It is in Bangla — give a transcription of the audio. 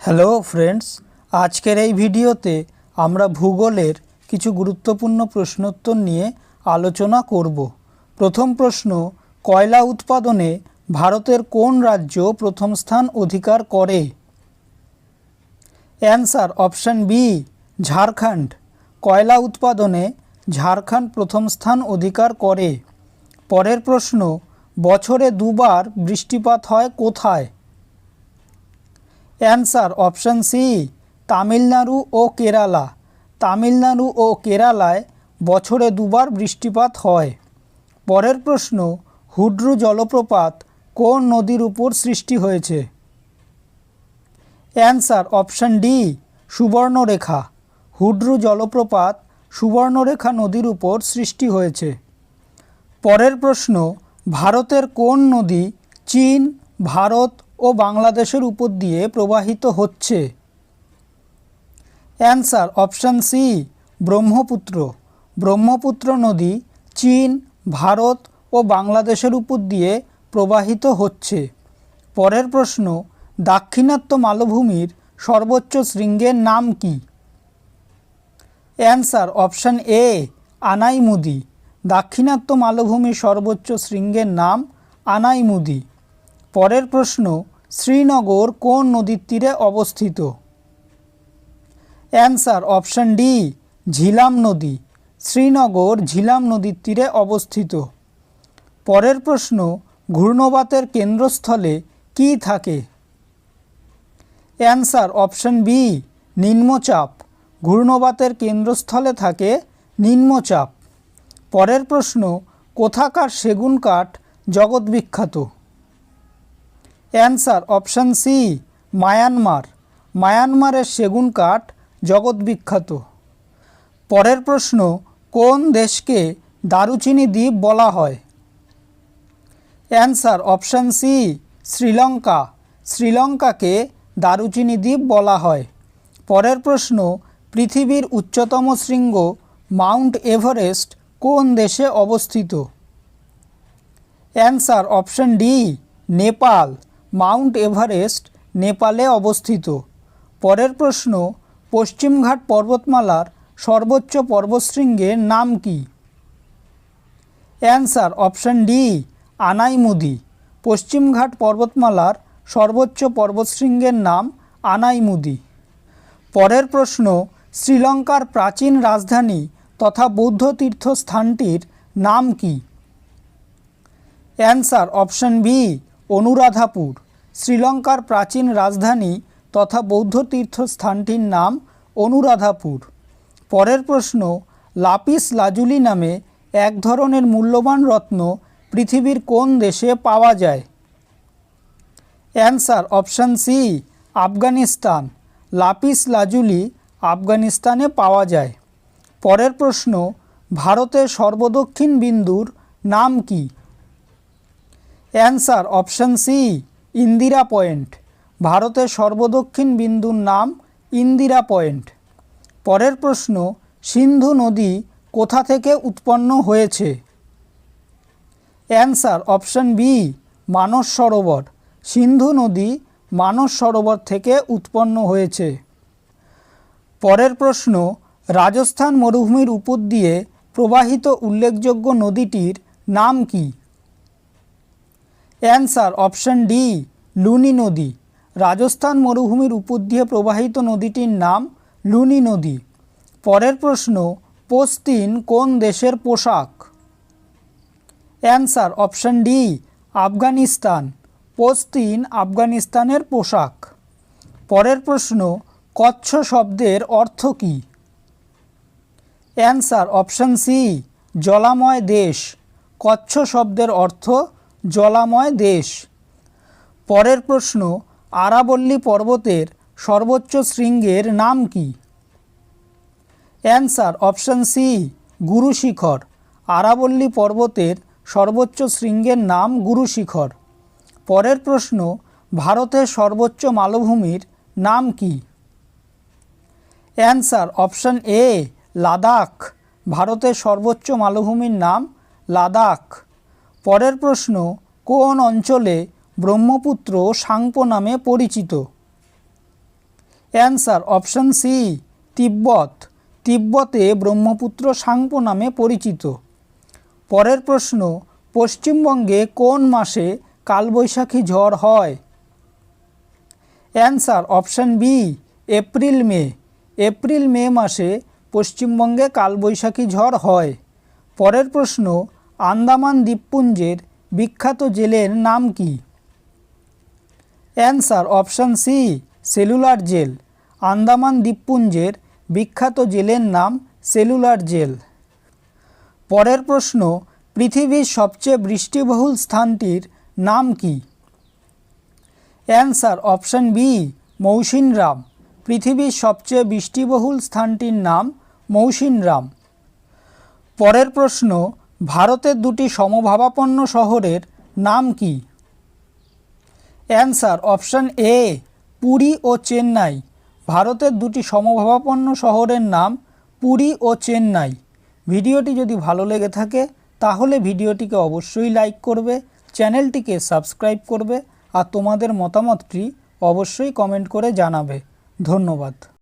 হ্যালো ফ্রেন্ডস, আজকের এই ভিডিওতে আমরা ভূগোলের কিছু গুরুত্বপূর্ণ প্রশ্নোত্তর নিয়ে আলোচনা করব। প্রথম প্রশ্ন, কয়লা উৎপাদনে ভারতের কোন রাজ্য প্রথম স্থান অধিকার করে? Answer option B, Jharkhand. কয়লা উৎপাদনে ঝাড়খণ্ড প্রথম স্থান অধিকার করে। পরের প্রশ্ন, বছরে দুবার বৃষ্টিপাত হয় কোথায়? অ্যান্সার অপশান সি, তামিলনাড়ু ও কেরালা। তামিলনাড়ু ও কেরালায় বছরে দুবার বৃষ্টিপাত হয়। পরের প্রশ্ন, হুড্রু জলপ্রপাত কোন নদীর উপর সৃষ্টি হয়েছে? Answer option D, Subarnarekha. Hundru জলপ্রপাত সুবর্ণরেখা নদীর উপর সৃষ্টি হয়েছে। পরের প্রশ্ন, ভারতের কোন নদী চীন, ভারত ও বাংলাদেশের উপর দিয়ে প্রবাহিত হচ্ছে? Answer option C, Brahmaputra. Brahmaputra নদী চীন, ভারত ও বাংলাদেশের উপর দিয়ে প্রবাহিত হচ্ছে। পরের প্রশ্ন, দাক্ষিণাত্য মালভূমির সর্বোচ্চ শৃঙ্গের নাম কি? Answer option A, Anamudi. দাক্ষিণাত্য মালভূমির সর্বোচ্চ শৃঙ্গের নাম আনাইমুদি। পরের প্রশ্ন, শ্রীনগর কোন নদীর তীরে অবস্থিত? অ্যান্সার অপশান ডি, ঝিলাম নদী। শ্রীনগর ঝিলাম নদীর তীরে অবস্থিত। পরের প্রশ্ন, ঘূর্ণবাতের কেন্দ্রস্থলে কি থাকে? অ্যান্সার অপশান বি, নিম্নচাপ। ঘূর্ণবাতের কেন্দ্রস্থলে থাকে নিম্নচাপ। পরের প্রশ্ন, কোথাকার সেগুন কাঠ জগৎ বিখ্যাত? Answer option C, Myanmar. মায়ানমারের সেগুন কাঠ জগৎ বিখ্যাত। পরের প্রশ্ন, কোন দেশকে দারুচিনি দ্বীপ বলা হয়? Answer option C, Sri Lanka. শ্রীলঙ্কাকে দারুচিনি দ্বীপ বলা হয়। পরের প্রশ্ন, পৃথিবীর উচ্চতম শৃঙ্গ মাউন্ট এভারেস্ট কোন দেশে অবস্থিত? Answer option D, Nepal. Mount Everest নেপালে অবস্থিত। পরের প্রশ্ন, পশ্চিমঘাট পর্বতমালার সর্বোচ্চ পর্বতশৃঙ্গের নাম কি? Answer option D, Anamudi. পশ্চিমঘাট পর্বতমালার সর্বোচ্চ পর্বতশৃঙ্গের নাম আনাইমুদি। পরের প্রশ্ন, শ্রীলঙ্কার প্রাচীন রাজধানী তথা বৌদ্ধ তীর্থস্থানটির নাম কি? Answer option B, Anuradhapur. শ্রীলঙ্কার প্রাচীন রাজধানী তথা বৌদ্ধ তীর্থস্থানটির নাম অনুরাধাপুর। পরের প্রশ্ন, লাপিস লাজুলি নামে এক ধরনের মূল্যবান রত্ন পৃথিবীর কোন দেশে পাওয়া যায়? Answer option C, Afghanistan. Lapis lazuli আফগানিস্তানে পাওয়া যায়। পরের প্রশ্ন, ভারতের সর্বদক্ষিণ বিন্দুর নাম কি? Answer option C, Indira point. ভারতের সর্বদক্ষিণ বিন্দুর নাম ইন্দিরা পয়েন্ট। পরের প্রশ্ন, সিন্ধু নদী কোথা থেকে উৎপন্ন হয়েছে? Answer option B, Manas Sarovar. সিন্ধু নদী মানস সরোবর থেকে উৎপন্ন হয়েছে। পরের প্রশ্ন, রাজস্থান মরুভূমির উপর দিয়ে প্রবাহিত উল্লেখযোগ্য নদীটির নাম কি? অ্যান্সার অপশান ডি, লুনি নদী। রাজস্থান মরুভূমির উপর দিয়ে প্রবাহিত নদীটির নাম লুনি নদী। পরের প্রশ্ন, পশতিন কোন দেশের পোশাক? Answer option D, Afghanistan. পশতিন আফগানিস্তানের পোশাক। পরের প্রশ্ন, কচ্ছ শব্দের অর্থ কী? অ্যান্সার অপশান সি, জলাময় দেশ। কচ্ছ শব্দের অর্থ জলাময় দেশ। পরের প্রশ্ন, আরাবল্লী পর্বতের সর্বোচ্চ শৃঙ্গের নাম কি? অ্যান্সার অপশান সি, গুরু শিখর। আরাবল্লী পর্বতের সর্বোচ্চ শৃঙ্গের নাম গুরু শিখর। পরের প্রশ্ন, ভারতের সর্বোচ্চ মালভূমির নাম কি? অ্যান্সার অপশান এ, লাদাখ। ভারতের সর্বোচ্চ মালভূমির নাম লাদাখ। পরের প্রশ্ন, কোন অঞ্চলে ব্রহ্মপুত্র সাংপো নামে পরিচিত? অ্যান্সার অপশন সি তিব্বত। তিব্বতে ব্রহ্মপুত্র সাংপো নামে পরিচিত। পরের প্রশ্ন, পশ্চিমবঙ্গে কোন মাসে কালবৈশাখী ঝড় হয়? Answer option B April May. April May মাসে পশ্চিমবঙ্গে কালবৈশাখী ঝড় হয়। পরের প্রশ্ন, আন্দামান দ্বীপপুঞ্জের বিখ্যাত জেলের নাম কি? Answer option C cellular jail. Andaman দ্বীপপুঞ্জের বিখ্যাত জেলের নাম সেলুলার জেল। পরের প্রশ্ন, পৃথিবীর সবচেয়ে বৃষ্টিবহুল স্থানটির নাম কি? Answer option B Mawsynram. পৃথিবীর সবচেয়ে বৃষ্টিবহুল স্থানটির নাম মৌসিনরাম। পরের প্রশ্ন, ভারতের দুটি সমভাবাপন্ন শহরের নাম কি? অ্যান্সার অপশন এ পুরী ও চেন্নাই। ভারতের দুটি সমভাবাপন্ন শহরের নাম পুরী ও চেন্নাই। ভিডিওটি যদি ভালো লেগে থাকে তাহলে ভিডিওটিকে অবশ্যই লাইক করবে, চ্যানেলটিকে সাবস্ক্রাইব করবে আর তোমাদের মতামতটি অবশ্যই কমেন্ট করে জানাবে। ধন্যবাদ।